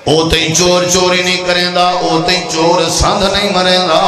او تے چور چوری نہیں کریں دا، او تے چور سندھ نہیں مریں دا،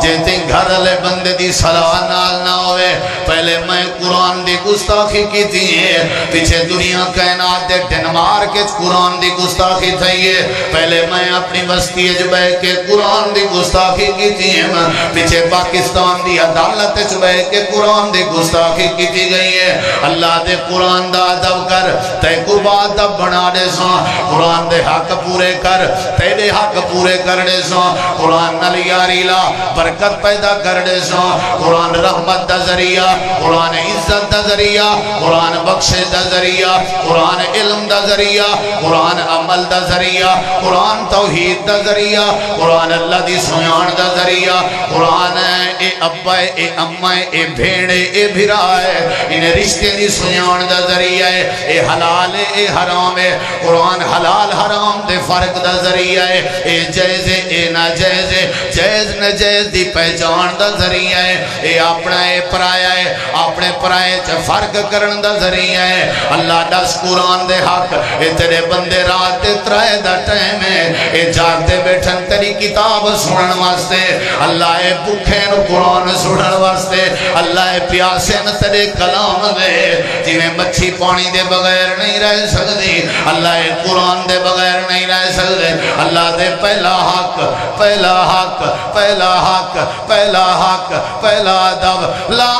جے تے گھر لے بندے دی صلاح نال نہ ہوئے۔ پہلے میں قرآن دی گستاخی کی تھی ہے، پیچھے دنیا کائنات دے ڈنمارک کے قرآن دی گستاخی تھی ہے، پہلے میں اپنی بستی جبے کے قرآن دی گستاخی کی تھی ہے، پیچھے پاکستان دی عدالت جبے کے قرآن دی گستاخی کی تھی گئی ہے۔ اللہ دے قرآن دا ادب کر، تے کو ادب بنا دے ساں، قرآن دے حق پورے کر، تیرے حق پورے کر دے ساں، قرآن نال یاری لا برکت پیدا کر دے ساں، قرآن رحمت دا ذریعہ، قرآن عزت دا ذریعہ، قرآن بخشش دا ذریعہ، قرآن علم دا ذریعہ، قرآن عمل دا ذریعہ، قرآن توحید دا ذریعہ، قرآن اللہ دی سیان دا ذریعہ، قرآن اے ابا اے اما اے بھیڑے اے بھرائے انہیں رشتے دی سیان دا ذریعہ ہے، اے حلال اے حرام ہے، قرآن حلال حرام دے فرق دا ذریعہ ہے، اے جائز اے ناجائز ہے، جائز ناجائز دی پہچان دا ذریعہ ہے، اے اپنا اے پرایا ہے، اپنے پرائے چا فرق کرن دا ذریعہ ہے۔ اللہ دس قرآن دے حق، اے تیرے بندے رات دے ترائے دا ٹائم ہے، اے جاگتے بیٹھن تیری کتاب سنن واسطے، اللہ اے بھوکے نو قرآن سنن واسطے، اللہ اے پیاسے نو تیرے کلام دے، جنہیں مچھی پانی دے بغیر نہیں رہ سکتی، اللہ اے قرآن دے بغیر نہیں رہ سکتے۔ اللہ دے پہلا حق، پہلا حق، پہلا حق، پہلا حق، پہلا ادب لا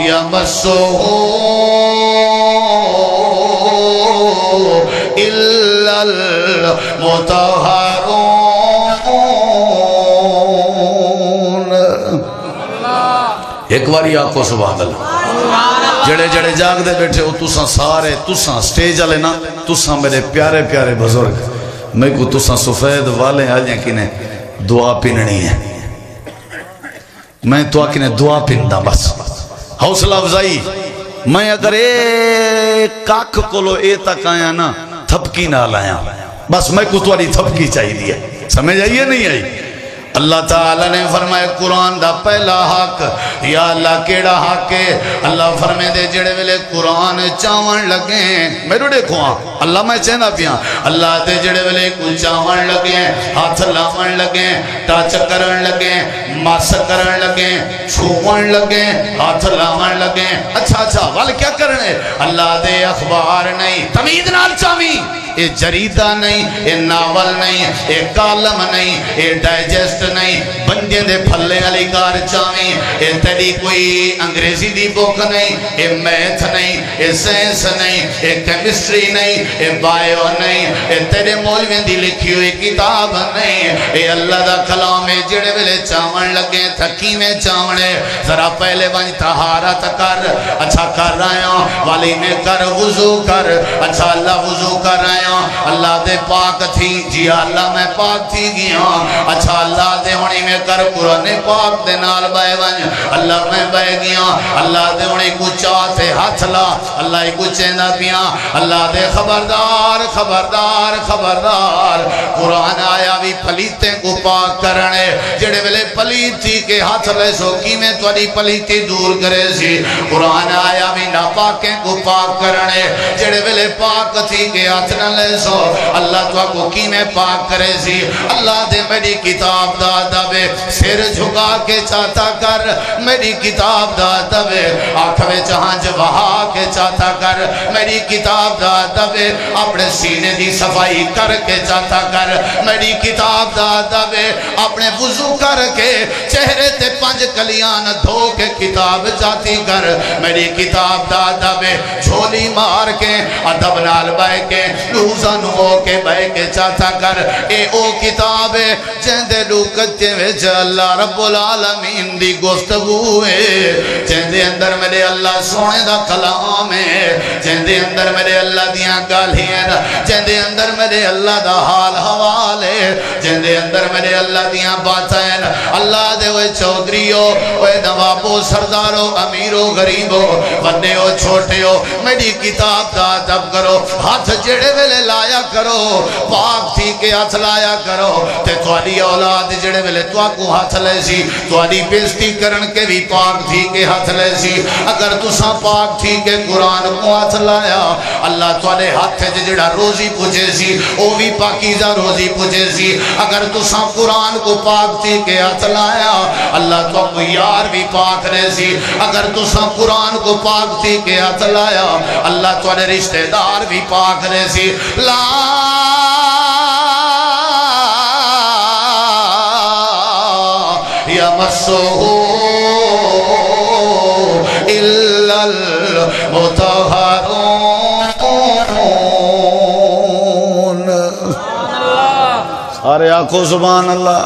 یمسہ الا المطہرون۔ ایک باری آکو سبحان اللہ۔ جڑے جڑے جاگ دے بیٹھے ہو تساں سارے، تساں سٹیج والے نا، تساں میرے پیارے پیارے بزرگ، میں کو تساں سفید والے آجیں کنے دعا پیننی ہے، میں تو آکنے دعا پیندا بس، حوصلہ افزائی۔ میں اگر ایک کاکھ کولو اے تک آیا نا تھپکی نہ لایا، بس میں کو تھوڑی تھپکی چاہی دیا، سمجھ آئیے نہیں آئی؟ اللہ تعالیٰ نے فرمائے قرآن دا پہلا حق، یا اللہ کیڑا حق ہے؟ اللہ فرمائے دے جڑے ویلے قرآن چاون لگیں، میرے دیکھو ہاں اللہ میں چاہنا پیا، اللہ دے جڑے ویلے کو چاون لگیں، ہاتھ لاون لگیں، ٹچ کرن لگیں، مس کرن لگیں، چھوون لگیں، ہاتھ لاون لگیں، اچھا اچھا وال کیا کرنے؟ اللہ دے اخبار نہیں، تمید نال چاویں، اے جریدہ نہیں، اے ناول نہیں، اے کالم نہیں، اے ڈائجسٹ نہیں، بندے دے پھلے علی کار چاویں، اے تیری کوئی انگریزی دی بک نہیں، اے میتھ نہیں، اے سائنس نہیں، اے کیمسٹری نہیں، اے بائیو نہیں، اے تیرے مولوی دی لکھی ہوئی کتاب نہیں، اے اللہ دا کلام ہے جڑے ویلے چاون لگے تھکی میں چاونے، ذرا پہلے بنی طہارت کر، اچھا کر رہے ہوں والی میں کر وضو کر، اچھا اللہ وضو کر رہے ہوں، اللہ دے پاک تھی، جی اللہ میں پاک تھی گیا، اچھا اللہ دے ہونی میں کر قرآن پاک دے نال بائے ونج، اللہ میں بائے گیا، اللہ دے ہونی کو چاہتے ہاتھ لا، اللہ ہی کو چیندہ پیا، اللہ دے خبردار خبردار خبردار، قرآن آیا بھی پلیتیں کو پاک کرنے، جڑے ویلے پلیت تھی کہ ہاتھ لے سو کی میں توڑی پلیتی دور کرے سی، قرآن آیا بھی ناپاکیں کو پاک کرنے، جڑے ویلے پاک تھی کہ ہاتھ نہ لے سو، اللہ تو کو کی میں پاک کرے سی، اللہ دے میری کتاب دا دبے، سر جھکا کے چاہتا کر، میری کتاب دا دبے، آنکھوے چہاں جوہا کے چاہتا کر، میری کتاب دا دبے، اپنے سینے دی صفائی کر کے چاہتا کر، میری کتاب دا دبے، اپنے وضو کر کے چہرے تے 5 کلیان دھو کے کتاب جاتی کر، میری کتاب دا دبے، جھولی مار کے ادب نال بائے کے روزن ہو کے بے کے چاہتا کر، اے او کتاب ہے جہندے لوکتے ویچ اللہ رب العالمین دی گفتگو ہے، جہندے اندر میرے اللہ سونے دا کلام ہے، جہندے اندر میرے اللہ دیاں گالی ہیں، جہندے اندر میرے اللہ دا حال حوال ہے، جہندے اندر میرے اللہ دیاں باتیں ہیں، اللہ دے ہوئے چودریو ہوئے نوابو سردارو امیرو غریبو بندے ہو چھوٹے ہو، میری کتاب دا ادب کرو، ہاتھ جڑے ویلے لایا کرو، پاک تھی کے ہاتھ لایا کرو، تے توالی اولاد جڑے ویلے تواکو ہاتھ لے سی، توالی بیزتی کرن کے بھی پاک تھی کے ہاتھ لے سی، اگر تساں پاک تھی کے قرآن کو ہاتھ لایا اللہ تعالی ہاتھ جڑا روزی پوچھے سی وہ بھی پاکیزہ روزی پوچھے سی اگر تساں قرآن کو پاک تھی کے ہاتھ لایا اللہ تو کو یار بھی پاک رہے سی اگر تساں قرآن کو پاک تھی کے ہاتھ لایا اللہ تعالی رشتہ دار بھی پاک رہے سی لا یمسہ الا المطہرون سارے آنکھوں سبحان اللہ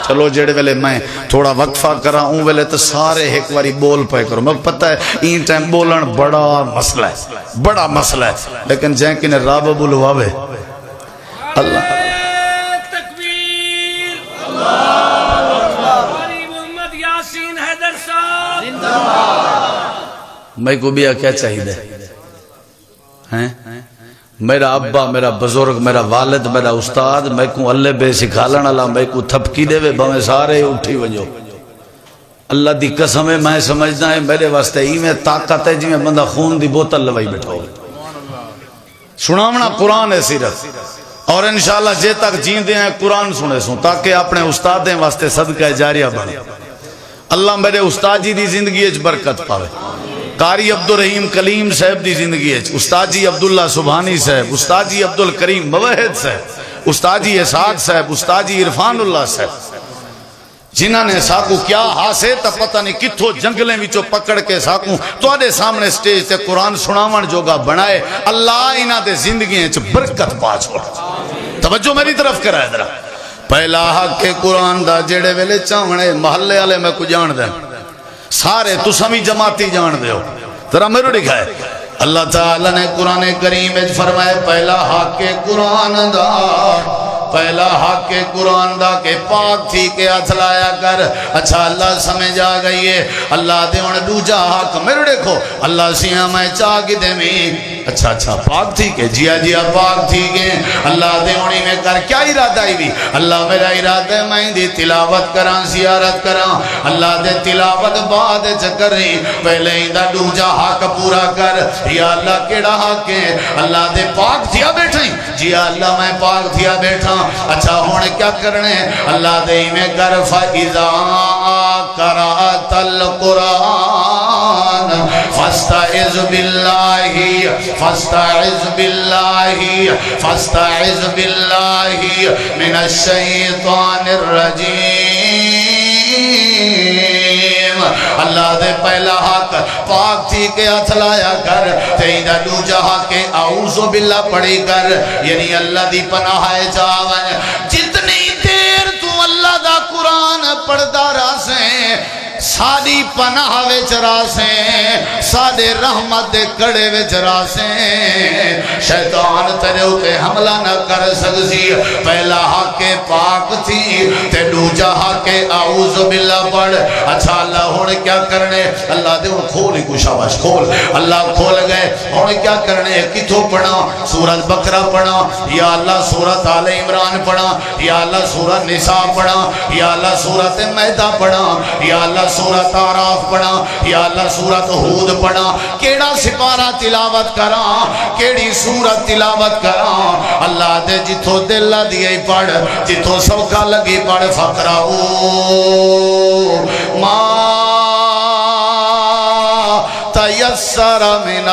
چلو جڑے ویلے میں تھوڑا وقفہ کرا ہوں ویلے تو سارے ایک واری بول پائے کرو میں پتہ ہے این ٹائم بولن بڑا مسئلہ ہے لیکن جائیں کہ نے راب بلواوے اللہ تکبیر محمد یاسین حیدر صاحب میں کو بھی کیا چاہیے ہیں میرا ابا میرا بزرگ میرا والد میرا استاد میں کو اللہ بے سکھالن اللہ میں کو تھپکی دے وے بھویں سارے اٹھی ونجو اللہ دی قسم ہے میں سمجھنا ہے میرے واسطے ہی میں طاقت ہے جی میں بندہ خون دی بوتل لوائی بیٹھا ہو سناونا قرآن ہے سیرت اور انشاءاللہ جے تک جیندے ہیں قرآن سنے سوں تاکہ اپنے استادیں واسطے صدقہ جاریہ بنے اللہ میرے استاد جی دی زندگی اچ برکت پاوے قاری عبدالرحیم کلیم صاحب دی زندگی ہے استاد جی عبداللہ سبحانی صاحب استاد جی عبدالکریم موحد صاحب استاد جی اسحاق صاحب استاد جی عرفان اللہ صاحب جنہاں نے ساکو کیا حاصل تا پتہ نہیں کتھو جنگلیں وچوں پکڑ کے ساکو تو آدھے سامنے سٹیج تے قرآن سناون جوگا بنائے اللہ انہاں دے زندگی ہیں برکت پا چھوڑ توجہ میری طرف کرائے درہ پہلا حق کے قرآن دا جڑے ویلے چاونے محلے والے میں کو جان دیں سارے تو سمی جماعتی جان دے ہو ذرا میرے دکھائے اللہ تعالیٰ نے قرآن کریم میں فرمائے پہلا حق کے قرآن دا پہلا حق کے قرآن دا کہ پاک تھی کہ ہاتھ لایا کر اچھا اللہ سمجھ آ گئی ہے اللہ دے انہیں دوجا حق میرے دیکھو اللہ سیاں میں چاہ کی دے میں اچھا پاک تھی کہ جیا پاک تھی کہ اللہ دے انہیں میں کر کیا ارادہ ہی بھی اللہ میرا ارادہ میں دی تلاوت کران زیارت کران اللہ دے تلاوت بعد چکر رہی پہلے ہی دا دوجا حق پورا کر یا اللہ کیڑا حق ہے اللہ دے پاک تھیا بیٹھیں جیا اللہ میں پاک تھیا بیٹھا اچھا ہونے کیا کرنے اللہ دے میں کر فَإِذَا قَرَأْتَ الْقُرْآنَ فَاسْتَعِذْ بِاللَّهِ مِنَ الشَّيْطَانِ الرَّجِيمِ اللہ دے پہلا حق پاک تھی کہ ہاتھ لایا کر تیدہ دوجہ حق کے اعوذ باللہ پڑھی کر یعنی اللہ دی پناہ جاون جتنی دیر تو اللہ دا قرآن پڑھتا راسیں ساری پناہ وچ راسیں سارے رحمت دے کڑے وچ راسیں شیطان تیرے اوپر حملہ نہ کر سکسی پہلا حق پاک تھی تے دوجا حق اعوذ باللہ پڑھ اچھا اللہ ہونے کیا کرنے اللہ دے وہ کھولی کو شاباش کھول اللہ کھول گئے ہونے کیا کرنے کتھو پڑھا سورت بقرہ پڑھا یا اللہ سورت آل عمران پڑھا یا اللہ سورت نساء پڑھا یا اللہ سورت مائدہ پڑھا یا اللہ سورت آراف پڑھا یا اللہ سورت ہود پڑھا کیڑا سپارہ تلاوت کرا کیڑی سورت تلاوت کرا اللہ دے جتھو دل دیئے پڑھ جتھو سوکھا لگی پڑھ فقرہو ما تیسر من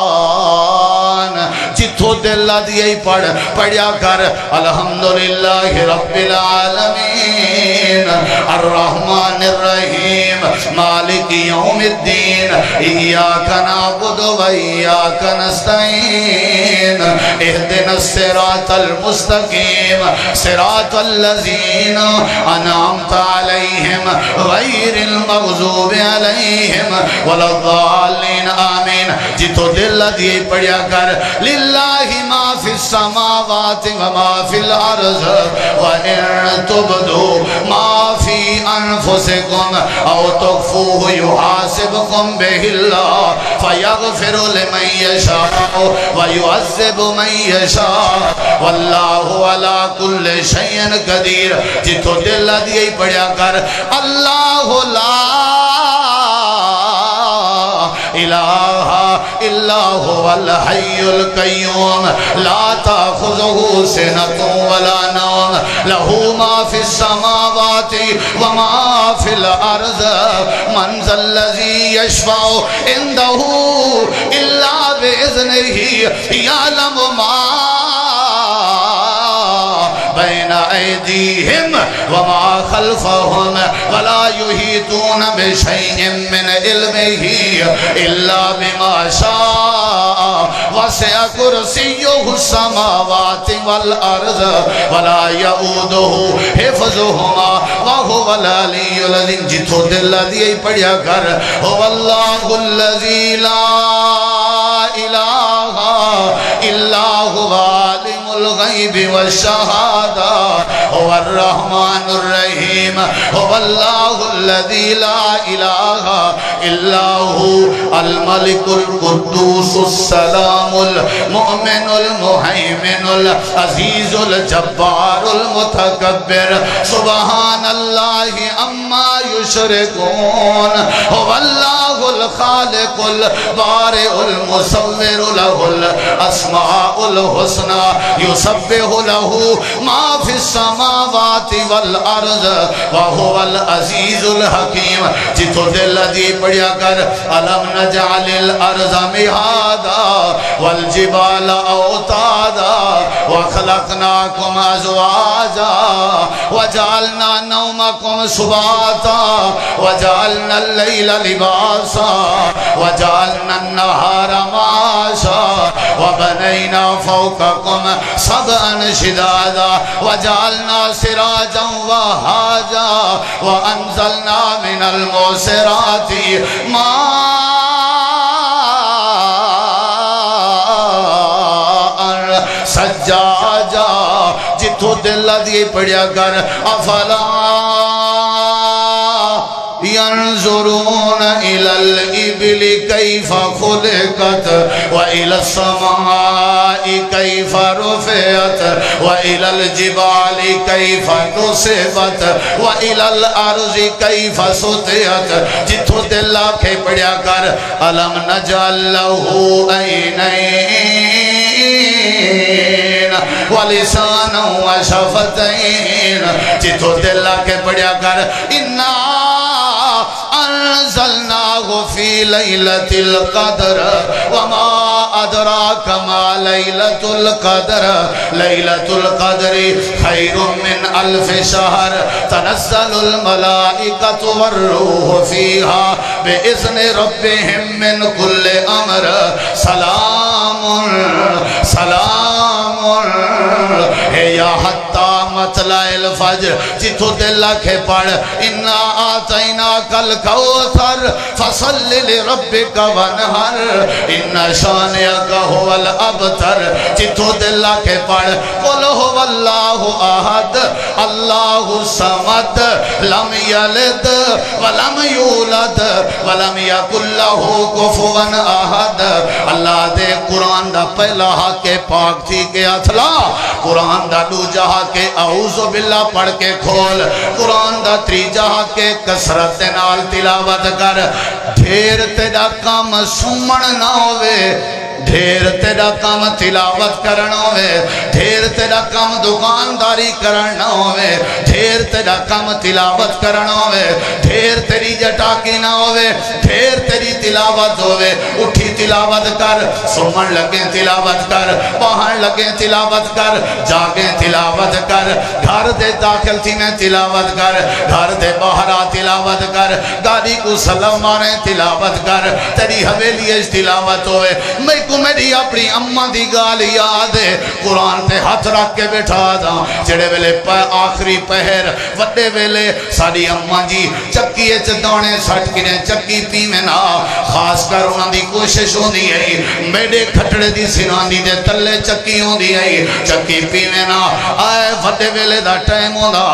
القرآن جتھو دل دیئے پڑھ پڑھیا کر الحمدللہ رب العالمین الرحمن الرحیم مالک یوم الدین ایاک نعبد و ایاک نستعین اہدنا الصراط المستقیم صراط الذین انعمت علیہم غیر المغضوب علیہم ولا الضالین آمین جتھو دل دیئے پڑھیا کر للہ ما فی السماوات و ما فی الارض و ان تبدو ما فی انفسکم او تکفوه یحاسبکم بہ اللہ فیغفر لمن یشاء و یعذب من یشاء واللہ علی کل شیء قدیر جتو دل دیئے پڑھیا کر اللہ لا الہ الا هو الحی القیوم لا تأخذه سنة ولا نوم له ما في السماوات وما في الارض من ذا الذی یشفع عنده الا بإذنه یعلم ما بین ایدیہم وما خلفہم ولا یحیطون بشیء من علمہ الا بما شاء وسع کرسیہ السماوات والارض ولا یعودہ حفظہما وہو العلی العظیم جتو دل دیئے پڑھیا کر هو اللہ الذی لا الہ الا هو عالم الغیب والشہادہ هو الرحمن الرحیم هو اللہ الذی لا الہ الا هو الملک القدوس السلام المؤمن المہیمن العزیز الجبار المتکبر سبحان اللہ اما یشرکون هو اللہ الخالق البارئ المصور له الاسماء الحسنى یسبح له ما فی السماوات والارض وهو العزیز الحکیم جتو دل دی پڑھیا کر الم نجعل الارض مہادا والجبال اوتادا وخلقناکم ازواجا وجعلنا نومکم سباتا وجعلنا اللیل لباسا وجعلنا النهار معاشا وبنينا فوقكم سبعا شدادا وجعلنا سراجا وهاجا وأنزلنا من المعصرات ماء سجاجا جتو دل دی پڑھیا کر افلا ينظرون إلى الإبل كيف خلقت وإلى السماء كيف رفعت وإلى الجبال كيف نصبت وإلى الأرض كيف سطحت جتو دل کے پڑھیا کر ألم نجعل له عينين ولسانا وشفتين جتو دل کے پڑھیا کر انزلناه في ليلة القدر وما أدراك ما ليلة القدر ليلة القدر خير من 1000 شهر تنزل الملائكة والروح فيها بإذن ربهم من كل أمر سلام سلام یا حتی مطلع الفجر جتو دل کے پڑھ انا آتینا کل کوثر فصل لربک ونہر ان شانئک هو الابتر جتو دل کے پڑھ قل هو اللہ احد اللہ الصمد لم یلد ولم یولد ولم یکن له کفوا احد اللہ دے قرآن دا پہلا حق پاک تھی کہ اتلا قرآن دا دو جہاں کے اعوذ باللہ پڑھ کے کھول قرآن دا تری جہاں کے کسرت نال تلاوت کر ڈھیر تیرا کام سمن نہ ہوئے ڈھیر تیرا کام تلاوت کرنا ہوئے ڈھیر تیرا کام دکانداری کرنا ہوئے ڈھیر تیرا کام تلاوت کرنا ہوئے ڈھیر تیری جٹاکی نہ ہوئے ڈھیر تیری تلاوت ہوئے اٹھی تلاوت کر سمن لگیں تلاوت کر باہر لگیں تلاوت کر جاگیں تلاوت کر گھر دے داخل تھی میں تلاوت کر گھر دے باہرہ تلاوت کر گاڑی کو سلام ماریں تلاوت کر تیری حویلی اج تلاوت ہوئے میں کو میری اپنی اممہ دی گال یاد ہے قرآن تے ہاتھ رکھ کے بیٹھا دا جڑے ویلے آخری پہر وڈے ویلے ساری اممہ جی چکیے چدانے سٹ کنے چکی پی میں نا خاص کر انہاں دی کوشش ہوں دی ہے میڈے کھٹڑے دی سنان دی دے تلے چکی ہوں دی ہے چکی پی میں نا آئے وڈے ویلے دا ٹائم ہوں دا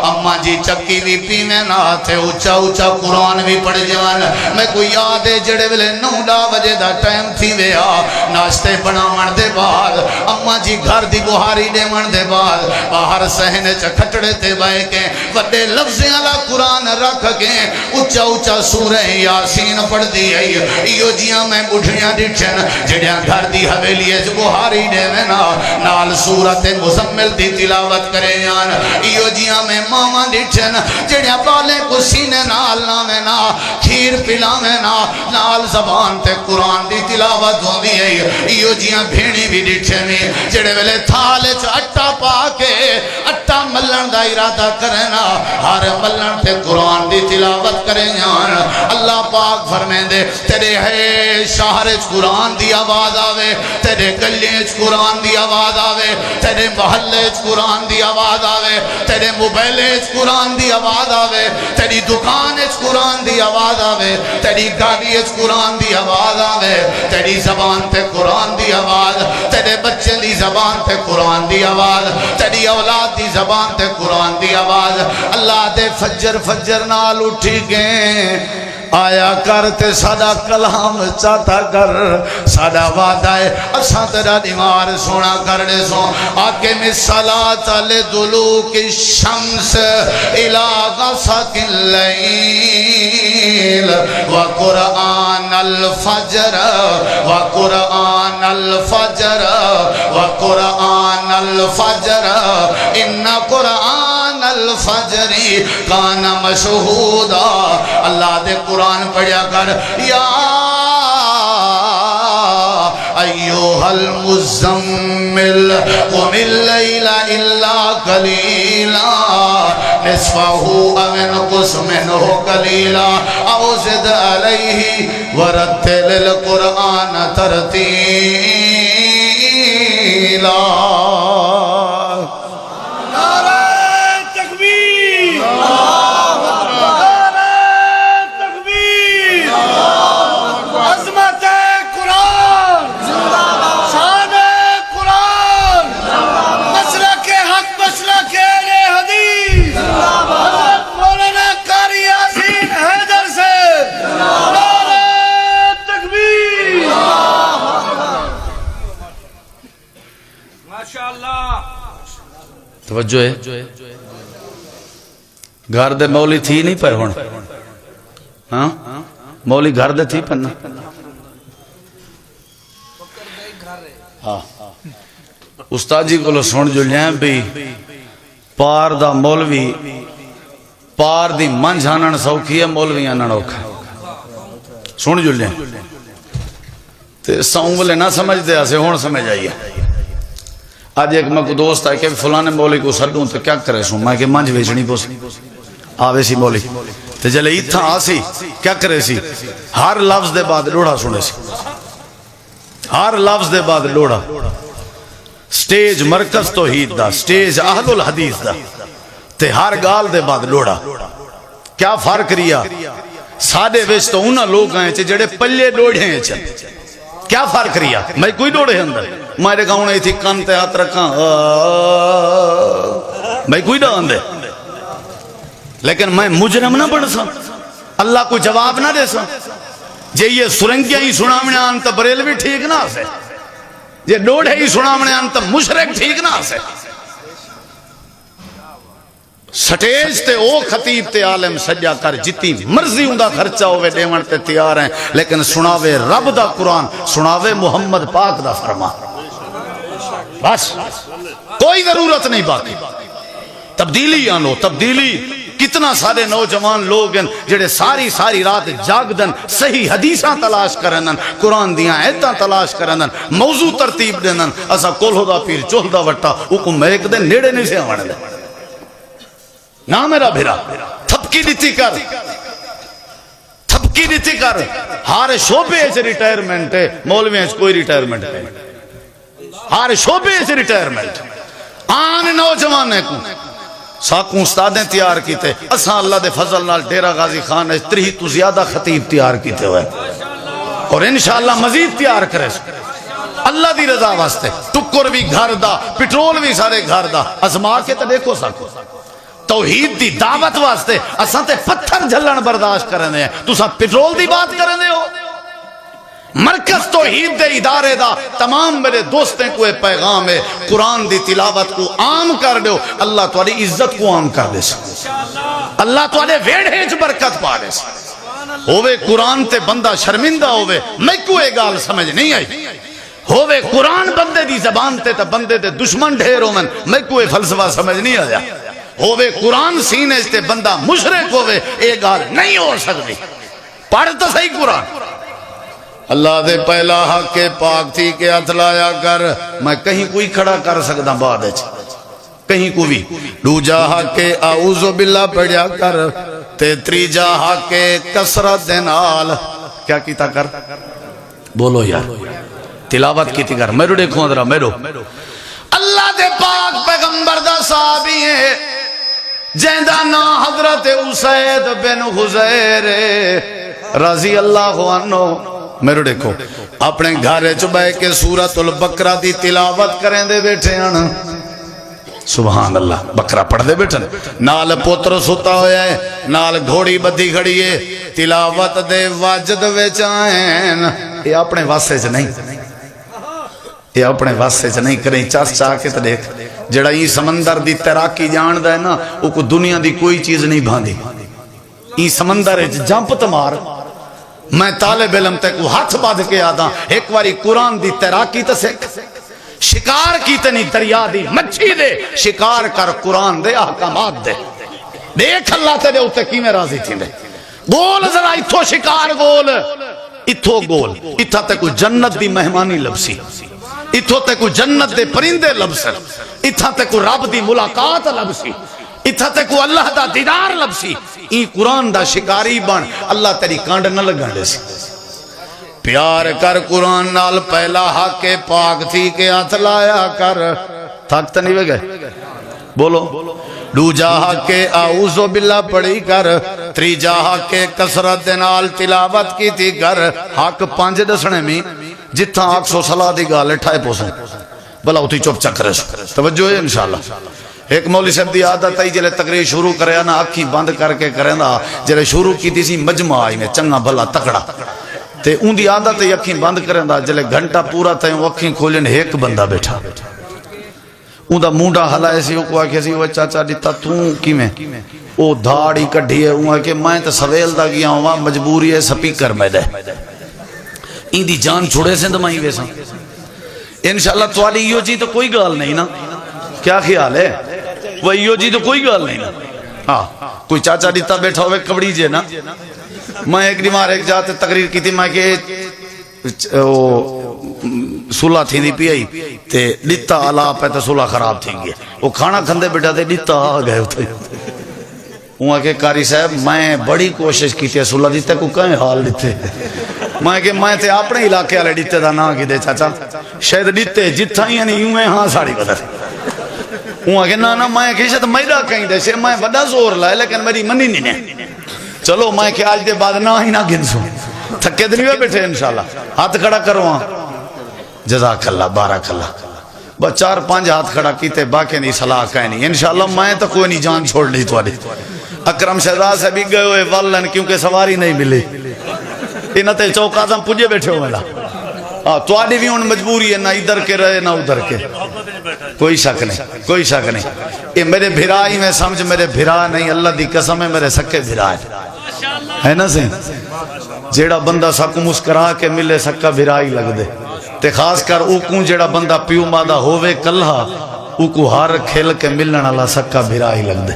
اممہ جی چکی بھی پی میں نا تھے اچھا اچھا قرآن بھی پڑھ جوان میں کوئی یاد ہے جڑے ویلے 9 بجے دا ٹائم تھی ویا ناشتے بناون دے بعد اماں جی گھر دی بہاری دیون دے بعد باہر صحنے چ کھٹڑے تے بے کے وڈے لفظ والا قرآن رکھ کے اونچا اونچا سورہ یاسین پڑھ دی ہے ایو جیاں میں بڑھیاں ڈٹھن جڑیاں گھر دی حویلی ہے بہاری دے میں نال سورت مزمل دی تلاوت کرے جان ایو جیاں میں ماما ڈٹھن جڑیاں بالے کو سینے نال نامے نا کھیر پلاوے نال زبان تے قرآن دی تلاوت ہوں دی ہے ایو جیاں بھیڑی بھی ڈٹھے میں جڑے ویلے تھالے چ اٹا پا کے اٹا ملن دا ارادہ کرنا ہر ملن تے قرآن دی تلاوت کرے جان اللہ پاک فرمین دے تیرے ہے شہر قرآن دی آواز آوے تیرے گلے قرآن دی آواز آوے تیرے محلے قرآن دی آواز آوے تیرے موبائلے قرآن دی آواز آوے تیری دکان قرآن دی آواز آوے تیری گاڑی قرآن دی آواز آوے تیری زبان تے قرآن دی آواز تیرے بچے دی زبان تے قرآن دی آواز تیری اولاد دی زبان تے قرآن دی آواز اللہ دے فجر نال اٹھی گئے آیا کرتے ساڑا کلام چاہتا کر ساڑا وعدہ ہے اساں تیرا دیوار سونا کر دے سو آکے مثلات لدلوک الشمس الى غسق اللیل وقرآن الفجر وقرآن الفجر وقرآن الفجر ان قرآن الفجر کان مشہودا اللہ دے قرآن پڑھیا کر یا ایوہ المزمل قم اللیل الا قلیلا نصفہ او انقص منہ قلیلا او زد علیہ ورتل القرآن ترتیلا توجہ ہے گھر دے مولی تھی نہیں پر ہون ہاں مولی گھر دے تھی پنہ ہاں استاد جی کو لو سن جو لیں بھی پار دا مولوی پار دی منج آنن سوکھی ہے مولوی آنن اوکھا سن جو لیں تے ساؤں بلے نہ سمجھ دے آسے ہون سمجھ آئیے آج ایک میں کو دوست آئے کہ فلانے مولی کو سڑوں تو کیا کرے سوں میں کہ منج ویچنی پوس آوے سی مولی تو جلے ایتھا آسی کیا کرے سی ہر لفظ دے بعد لوڑا سنے سی ہر لفظ دے بعد لوڑا سٹیج مرکز توحید دا سٹیج اہل الحدیث دا تے ہر گال دے بعد لوڑا کیا فرق ریا سادے ویچ تو انہا لوگ آئے چھے جڑے پلے لوڑے ہیں چھے کیا فرق ریا میں کوئی ڈوڑے اندر میرے گاؤں نہیں تھی کان تے ہاتھ رکھاں میں کوئی ڈا اندر لیکن میں مجرم نہ بڑھ سا اللہ کو جواب نہ دے سا جے یہ سرنگیاں ہی سنامنے آنتا بریلوی ٹھیک نہ سے یہ ڈوڑے ہی سنامنے آنتا مشرک ٹھیک نہ سے سٹیج تے او خطیب تے عالم سجا کر جتی مرضی ہوندہ خرچہ ہوئے دیوان تے تیار ہیں لیکن سناوے رب دا قرآن سناوے محمد پاک دا فرما بس کوئی ضرورت نہیں باقی تبدیلی آنو تبدیلی کتنا سارے نوجوان لوگ ہیں جڑے ساری رات جاگ دن صحیح حدیثاں تلاش کرنن قرآن دیاں ایتاں تلاش کرنن موضوع ترتیب دنن اسا کولہو دا پیر چول دا وٹا حکم ایک دن نیڑے نہیں سے آوانے دن نا میرا بھیرا تھپکی دیتی کر ہار شعبے سے ریٹائرمنٹ ہے مولوی ہیں کوئی ریٹائرمنٹ ہے ہار شعبے سے ریٹائرمنٹ آن نوجوان ہے کو ساکوں استادیں تیار کیتے اساں اللہ دے فضل نال ڈیرہ غازی خان ہے 3 تو زیادہ خطیب تیار کیتے ہوئے اور انشاءاللہ مزید تیار کرے اللہ دی رضا واسطے ٹکر بھی گھر دا پٹرول بھی سارے گھر دا ازما کے تو دیکھو ساکو توحید دی دعوت واسطے اساں تے پتھر جھلن برداشت کرنے ہیں تو ساں پٹرول دی بات کرنے ہو مرکز توحید دے ادارے دا تمام میرے دوستیں کو پیغام ہے قرآن دی تلاوت کو عام کر دو اللہ توالی عزت کو عام کر دے اللہ توالی ویڑھے برکت پا دے ہووے قرآن تے بندہ شرمندہ ہووے میں کو یہ گال سمجھ نہیں آئی ہووے قرآن بندے دی زبان تے بندے دے دشمن ڈھیر ہو میں کو یہ فلسفہ سمجھ نہیں آیا ہووے قرآن سینے تے بندہ مشرک ہووے یہ گال نہیں ہو سکتی پڑھ تو صحیح قرآن اللہ دے پہلا حق کے پاک تھی کہ ہاتھ لایا کر میں کہیں کوئی کھڑا کر سکتا بعد کہیں کو بھی دوجا حق کے اعوذ باللہ پڑھیا کر تے تریجا حق کے کسرت دے نال کیا کیتا کر بولو یار تلاوت کیتی کر میرو دیکھو ادھرا میرو اللہ دے پاک پیغمبر دا صحابی ہے جیندہ نا حضرت اسید بن حزیر رضی اللہ عنہ میرو دیکھو اپنے گھارے چبائے کے سورۃ البقرہ دی تلاوت کریں دے بیٹھے ہیں سبحان اللہ بکرا پڑھ دے بیٹھن نال پوتر ستا ہویا ہے نال گھوڑی بدھی کھڑی ہے تلاوت دے واجد وچائن یہ اپنے واسطے سے نہیں یہ اپنے واسطے سے نہیں کریں چاس چاہ کے تو دیکھ جڑا یہ سمندر دی تیراکی جان دا ہے نا وہ کو دنیا دی کوئی چیز نہیں بھاندی یہ سمندر ہے جمپ تمار میں طالب علم تے کو ہاتھ باندھ کے آدھا ایک واری قرآن دی تیراکی تا سکھ شکار کی تنی دریا دی مچھی دے شکار کر قرآن دے احکامات دے دیکھ اللہ تے دے اتے کی میں راضی تھی دے گول ذرا اتھو شکار گول اتھو گول اتھا تے کو جنت دی مہمانی لبسی اتھو تے کو جنت دے پرندے لبسر اتھا تے کو رب دی ملاقات لبسی اتھا تے کو اللہ دا دیدار لبسی این قرآن دا شکاری بن اللہ تیری کانڈ نہ لگن دے سی پیار کر قرآن نال پہلا حق کے پاک تھی کہ ہاتھ لایا کر تھک تو نہیں ہوئے گئے بولو دوجا حق کے اعوذ باللہ پڑھی کر تریجا حق کے کسرت نال تلاوت کی تھی کر حق پانچ دسنے میں جتھا آنکھ سو صلاح دی گالے ٹھائے پوسیں بلا ہوتی چوپ چکرے سو توجہ ہے انشاءاللہ ایک مولی صاحب دی عادت ہے جلے تقریر شروع کرے نا آنکھیں بند کر کے کریں دا جلے شروع کی تھی سی مجمع آئی میں چنگا بھلا تکڑا تے ان دی عادت ہے اکھیں بند کریں دا جلے گھنٹہ پورا تھے وہ اکھیں کھولیں ایک بندہ بیٹھا ان دا مونڈا حلائے سی کو آکے سی وہ چاچا دیتا توں کی میں او دھاڑی کڑھی ہے وہ کہ میں تے سویل دا گیا ہوں مجبوری ہے سپیکر میں دے این دی جان چھوڑے سے دمائی ویسا انشاءاللہ توالی ایو جی تو کوئی گال نہیں نا کیا خیال ہے وہ ایو جی تو کوئی گال نہیں نا ہاں کوئی چاچا دیتا بیٹھا ہوئے کبڑی جے نا میں ایک دیمار ایک جاتے تقریر کی تھی میں کہ سولہ تھی دی پی آئی تے دیتا علا پہ تے سولہ خراب تھی گیا وہ کھانا کھندے بیٹھا تے دیتا آ گئے ہوتے وہاں کہ کاری صاحب میں بڑی کوشش کی تھی سولہ دیتے کو کہیں حال دیتے میں کہ میں تے اپنے علاقے والے دیتے دا نا کی دے چاچا شاید دیتے جتھا ہی یعنی یوں ہے ہاں ساڑی بدر وہاں کہ نا میں کہ شاید میرا کہیں دے سے میں بڑا زور لائے لیکن میری منی نہیں نے چلو میں کہ آج دے بعد نہ ہی نہ گنسوں تھکے دنیا بیٹھے انشاءاللہ ہاتھ کھڑا کرو ہاں جزاک اللہ بارک اللہ بس 4-5 ہاتھ کھڑا کیتے باقی نہیں صلاح کہیں نہیں انشاءاللہ میں تو کوئی نہیں جان چھوڑ لی تو اکرم شہزاد سے بھی گئے ہوئے والن کیونکہ سواری نہیں ملی انہاں تے چوک آزم پجے بیٹھے ہوئے لا تو آڈی بھی ان مجبوری ہے نہ ادھر کے رہے نہ ادھر کے کوئی شک نہیں کوئی شک نہیں یہ میرے بھرائی میں سمجھ میرے بھرا نہیں اللہ دی قسم ہے میرے سکے بھرا ہے نا سی جیڑا بندہ سکو مسکرا کے ملے سکا بھرائی لگ دے تے خاص کر اوکوں جیڑا بندہ پیو مادہ ہووے کلہا اوکو ہار کھیل کے ملن اللہ سکا بھرائی لگ دے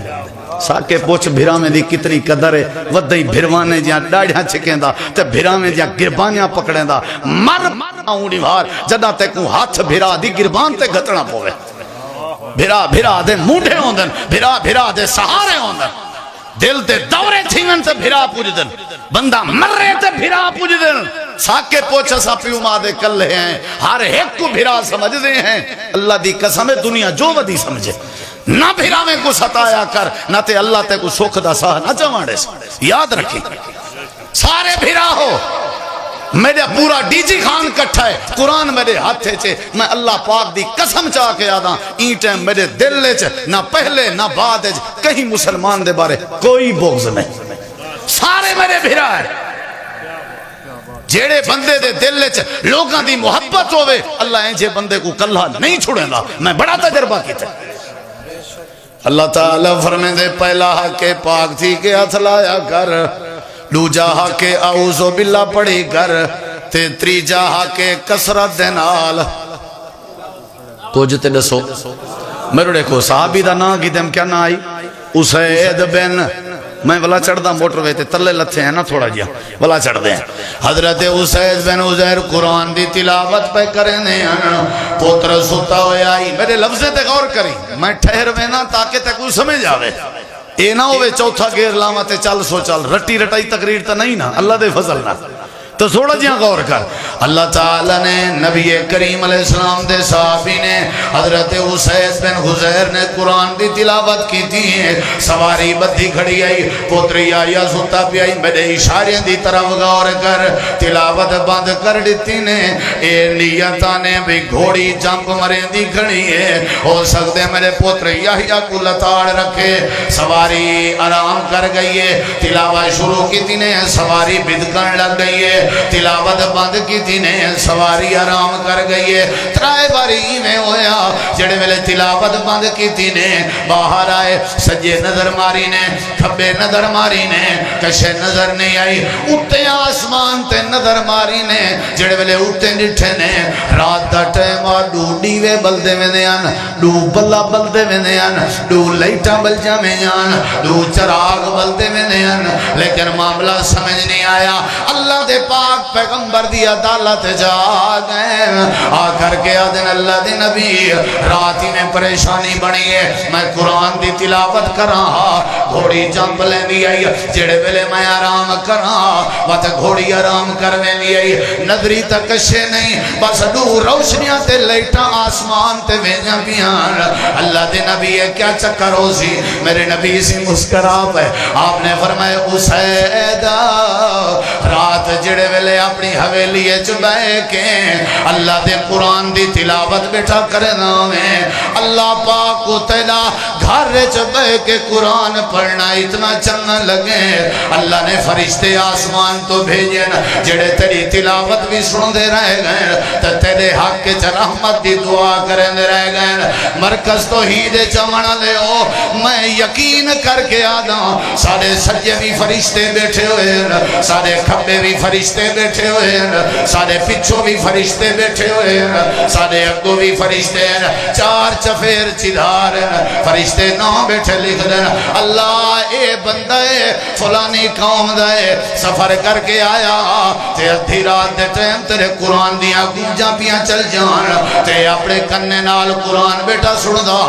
ساکے پوچھ بھرا میں دی کتنی قدر ہے ودائی بھروانے جہاں ڈاڑیاں چھکیں دا تے بھرا میں جہاں گربانیاں پکڑیں دا مر آؤنی بھار جدہ تے کو ہاتھ بھرا دی گربان تے گھتنا پوے بھرا دے موڑے ہوندن بھرا دے سہارے ہوندن دل دے دورے تھینن تے بھرا پوج دن بندہ مرے تے بھرا پوج دن ساکے پوچھا سا پیو ماں دے کل ہیں ہر ایک کو بھرا سمجھ دے ہیں اللہ دی قسم دنیا جو ودی سمجھے نہ بھرا میں کو ستایا کر نہ تے اللہ تے کو سوکھ دا ساہ نہ جوانڈے سے یاد رکھیں سارے بھرا ہو میرے پورا ڈی جی خان کٹھا ہے قرآن میرے ہاتھے چھے میں اللہ پاک دی قسم چاہ کے آدھا این ٹائم میرے دل لے چھے نہ پہلے نہ بعد ہے کہیں مسلمان دے بارے کوئی بغض نہیں سارے میرے بھرا ہے جیڑے بندے دے دل لے چھے لوگاں دی محبت ہوئے اللہ انجھے بندے کو کلہ نہیں چھوڑیں گا میں بڑا تجربہ کیتا اللہ تعالیٰ فرمائے دے پہلا حق پاک تھی کہ ہاتھ لایا کر دو جہا کے اعوذ باللہ پڑھی کر تے تری جہا کے کسرت دے نال کچھ تے دسو میرے دیکھو صحابی دا نا کی دم کیا نا آئی اسید بن میں ولا چڑھ دا موٹر ویتے تلے لتھے ہیں نا تھوڑا جیا ولا چڑھ دیں حضرت اسید بن عزیر قرآن دی تلاوت پہ کرنے ہیں پوتر ستا ہوئے آئی میرے لفظے تے غور کری میں ٹھہر وینا تاکہ تے کوئی سمجھ آوے اے نہ ہوئے چوتھا گیر لاما تے چل سو چل رٹی رٹائی تقریر تا نہیں نا اللہ دے فضل نا تو تھوڑا جہاں غور کر اللہ تعالیٰ نے نبی کریم علیہ السلام دے صحابی نے حضرت اسید بن حضیر نے قرآن دی تلاوت کی تھی سواری بدھی کھڑی آئی پوتری آئی ستا پی آئی میرے اشارے دی طرف غور کر تلاوت بند کر دیتی نے اے نیتاں نے بھی گھوڑی جمپ مریں دی کھڑی ہے ہو سکتے میرے پوتری یحییٰ کو لتاڑ رکھے سواری آرام کر گئی ہے تلاوت شروع کی تھی نے سواری بدکن لگ گئی ہے تلاوت بند کی تھی نے سواری آرام کر گئی ہے ترائے باری میں ہویا جڑے ویلے تلاوت بند کی تھی نے باہر آئے سجے نظر ماری نے کھبے نظر ماری نے کشے نظر نہیں آئی اٹھے آسمان تے نظر ماری نے جڑے ویلے اٹھے نٹھے نے رات دا ٹائم ڈو ڈیوے بلدے میں دیان ڈو بلا بلدے میں دیان ڈو لائٹا بل جامیان ڈو چراغ بلدے میں دیان لیکن معاملہ سمجھ نہیں آیا اللہ دے پاک پیغمبر دی عدالت جا گئے آ کر کے آدن اللہ دی نبی راتی میں پریشانی بنی ہے میں قرآن دی تلاوت کراں گھوڑی جمپ لیں دی آئی جڑے ویلے میں آرام کراں وقت گھوڑی آرام کرنے دی آئی نظری تک کشے نہیں بس دو روشنیاں تے لائٹاں آسمان تے ویجاں بیان اللہ دی نبی ہے کیا چکر ہو سی میرے نبی سی مسکراب ہے آپ نے فرمائے اسیدہ رات جڑے ویلے اپنی حویلی چبائے کے اللہ دے قرآن دی تلاوت بیٹھا کرنا میں اللہ پاک کو تیلا گھر چبائے کے قرآن پڑھنا اتنا چنگا لگے اللہ نے فرشتے آسمان تو بھیجن جڑے تیری تلاوت بھی سن دے رہے گئے تو تیرے حق کے رحمت دی دعا کریں دے رہے گئے مرکز تو ہی دے چمنا لے ہو میں یقین کر کے آدھا سارے سجے بھی فرشتے بیٹھے ہوئے سارے کھبے بھی فرشتے بیٹھے ہوئے ہیں سارے پچھو بھی فرشتے بیٹھے ہوئے ہیں سارے اگو بھی فرشتے ہیں چار چفیر چدھار ہیں فرشتے نام بیٹھے لکھ دیں اللہ اے بندہ فلانی قوم دے سفر کر کے آیا تے ادھی رات دے ٹائم تیرے قرآن دیاں گونجاں پیاں چل جان تے اپنے کنے نال قرآن بیٹا سن دا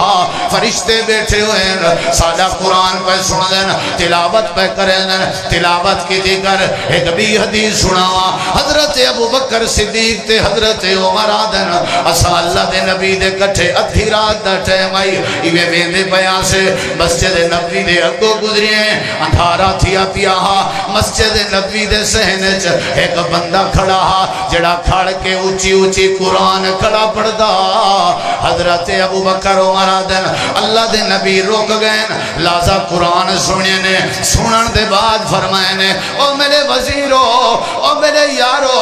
فرشتے بیٹھے ہوئے ہیں سادہ قرآن پہ سن دیں تلاوت پہ کریں دیں تلاوت کی دیگر ایک بھی حدیث سناوا حضرت ابو بکر صدیق تے حضرت عمر آدن اسا اللہ دے نبی دے کٹھے ادھی رات دا ٹائم آئی ایوے ویندے بیان سے مسجد نبی دے اگو گزریے اندھارا تھیا پیا مسجد نبی دے سہنے چ ایک بندہ کھڑا جڑا کھڑ کے اونچی اونچی قرآن کھڑا پڑھدا حضرت ابو بکر عمر آدن اللہ دے نبی روک گئے لازا قرآن سننے نے سنن دے بعد فرمائے نے او میرے وزیرو او میرے یارو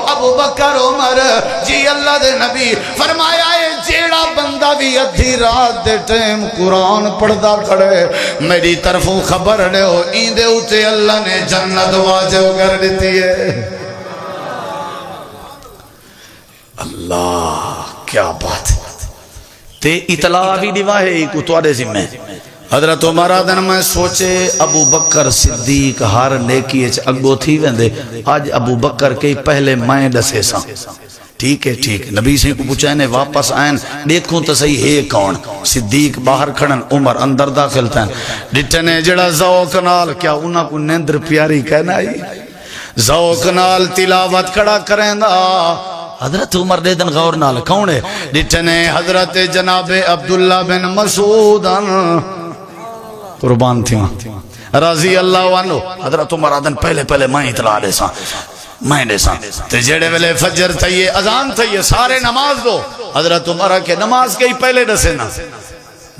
ابو بکر عمر جی اللہ دے نبی فرمایا ہے جیڑا بندہ بھی ادھی رات دے ٹائم قرآن پڑھدا کھڑے میری طرفوں خبر لے ہو ایندے اتے اللہ نے جنت واجب کر دیتی ہے اللہ کیا بات ہے تے اطلاع بھی دیواہے کو توارے ذمہ حضرت عمر آدن میں سوچے ابو بکر صدیق ہر نیکی اچ اگو تھی ویندے آج ابو بکر کے پہلے میں دسے ساں ٹھیک ہے ٹھیک نبی سے کو پوچھا نے واپس آئین دیکھوں تو صحیح ہے کون صدیق باہر کھڑن عمر اندر داخل تھا ڈٹنے جڑا ذوق نال کیا انہاں کو نیندر پیاری کہنا ہے ذوق نال تلاوت کھڑا کریں دا حضرت عمر دے دن غور نال کون ہے ڈٹنے حضرت جناب عبداللہ بن مسعود قربان تھی رضی اللہ عنہ حضرت عمر آدن پہلے میں اطلاع دے ساں میں دے ساں تے جڑے ویلے فجر تھئیے اذان تھئیے سارے نماز دو حضرت عمر کے نماز کے ہی پہلے دسے نا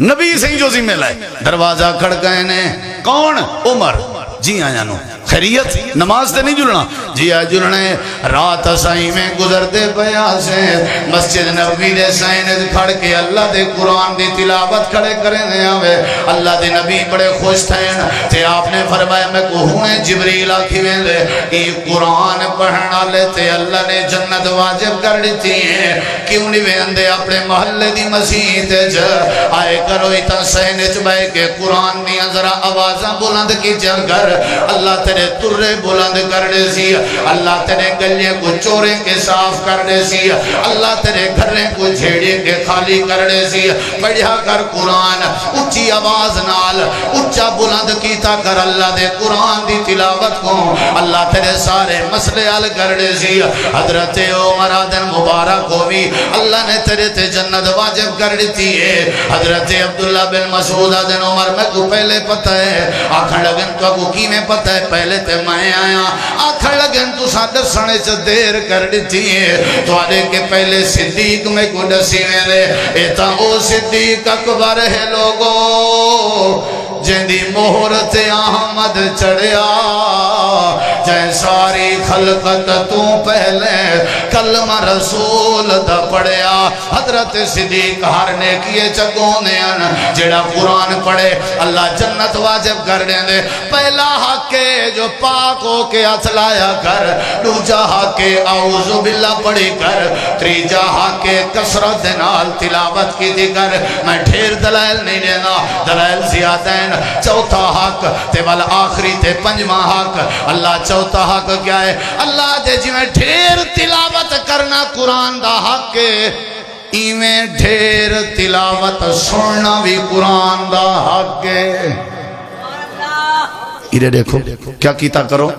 نبی سے ہی جو ذمہ لائے دروازہ کھڑ گئے نے کون عمر جی آیا نو خیریت نماز تے نہیں جلنا جی آ جلنے رات سائیں میں گزرتے پیا سے مسجد نبوی دے سائیں نے کھڑ کے اللہ دے قرآن دی تلاوت کھڑے کریں دے آوے اللہ دے نبی بڑے خوش تھے تے آپ نے فرمایا میں کو ہوئے جبریل آکھی میں دے یہ قرآن پڑھنا لیتے اللہ نے جنت واجب کر دیتی ہیں کیوں نہیں ویندے اپنے محلے دی مسیح تے جا آئے کرو ایتا سائن چبائے کہ قرآن دیا ذرا آوازاں بلند کی جگر اللہ تیرے ترے بلند کر دے سی اللہ تیرے گلے کو چورے کے صاف کر دے سی اللہ تیرے گھرے کو جھیڑے کے خالی کر دے سی بڑھیا کر قرآن اچھی آواز نال اچھا بلند کیتا کر اللہ دے قرآن دی تلاوت کو اللہ تیرے سارے مسئلے حل کر دے سی حضرت عمر آدن مبارک ہوئی اللہ نے تیرے تے جنت واجب کر دیتی ہے حضرت عبداللہ بن مسعود آدن عمر میں کو پہلے پتہ ہے آکھن لگن تو کو کی میں پتہ ہے پہلے تے میں آیا آکھن لگن تو سادر سنے چا دیر کر دیتی ہے تو آدھے کے پہلے صدیق میں کو ڈسی میں دے ایتا او صدیق اکبر ہے لوگو جندی مہرت احمد چڑیا جائے ساری خلقت تو پہلے کلمہ رسول دا پڑیا حضرت صدیق ہر نے کیے چکونے جڑا قرآن پڑھے اللہ جنت واجب کر دیں دے پہلا حق کے جو پاک ہو کے اتلایا کر دوجا حق کے اعوذ باللہ پڑھی کر تریجا حق کے کسرت دنال تلاوت کی دی کر میں ڈھیر دلائل نہیں دینا دلائل زیادہ ہیں چوتھا حق تے والا آخری تے پنجواں حق اللہ چوتھا حق کیا ہے اللہ دے جی میں ڈھیر تلاوت کرنا قرآن دا حق کے ایویں ڈھیر تلاوت سننا بھی قرآن دا حق ہے ایرے دیکھو کیا کیتا کرو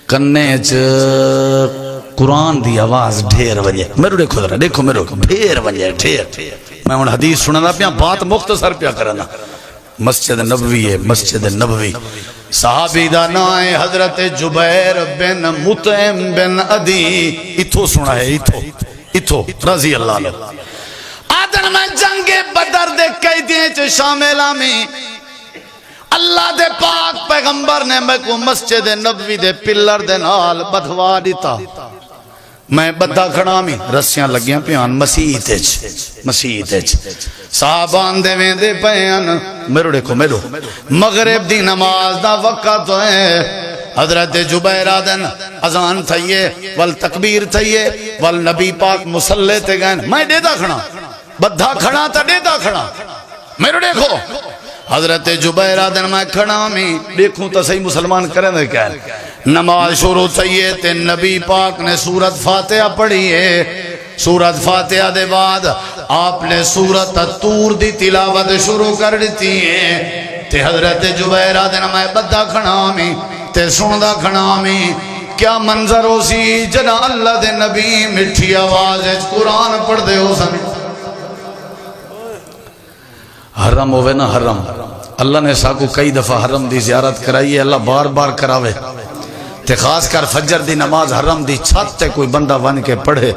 کنے قرآن دی آواز ڈھیر وجہ میرے دیکھو ذرا دیکھو میرے ڈھیر وجہ ڈھیر میں ان حدیث سننا پیا بات مختصر پیا کرنا مسجد نبوی ہے مسجد نبوی صحابی دا نائے حضرت جبیر بن مطعم بن عدی اتھو سنا ہے اتھو رضی اللہ عنہ آدن میں جنگ بدر دے کئی دیں شاملہ میں اللہ دے پاک پیغمبر نے میں کو مسجد نبوی دے پلر دے نال بدھوا دیتا میں بدھا کھڑا میں رسیاں لگیاں پیان مسیح تیج صحابان دے میں دے پیان میرو دیکھو میرو مغرب دی نماز دا وقت ہے حضرت جبیر آدن اذان تھئیے والتکبیر تھئیے والنبی پاک مسلح تے گئے میں دیتا کھڑا بدھا کھڑا تا دیتا کھڑا میرو دیکھو حضرت جبیر آدن میں کھڑا میں دیکھوں تا صحیح مسلمان کریں دے کیا ہے نماز شروع تھئیے تے نبی پاک نے سورت فاتحہ پڑھی ہے سورت فاتحہ دے بعد آپ نے سورت تور دی تلاوت شروع کر دیتی ہے تے حضرت جبیر آدن میں بدھا کھڑا میں تے سندہ کھڑا میں کیا منظر ہو سی جنا اللہ دے نبی مٹھی آواز قرآن پڑھ دے ہو سن حرم ہوئے نا حرم اللہ نے ساکو کئی دفعہ حرم دی زیارت کرائی ہے اللہ بار بار کراوے تے خاص کر فجر دی نماز حرم دی چھت تے کوئی بندہ بن کے پڑھے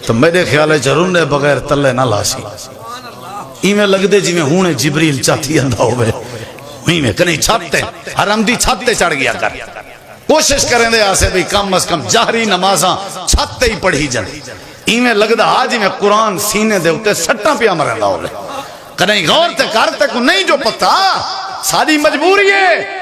تو میرے خیال ہے چرنے بغیر تلے نہ لاسی ایمیں لگ دے جی میں ہونے جبریل چاہتی اندھا ہوئے ایمیں کنی چھت تے حرم دی چھت تے چڑھ گیا کر کوشش کریں دے آسے بھی کم از کم جہری نمازاں چھت تے ہی پڑھی جن ایمیں لگ دا آج میں قرآن سینے دے ہوتے سٹاں پیا مرندہ ہوئے کنہیں غور تے کرتے کو نہیں جو پتا ساری مجبوری ہے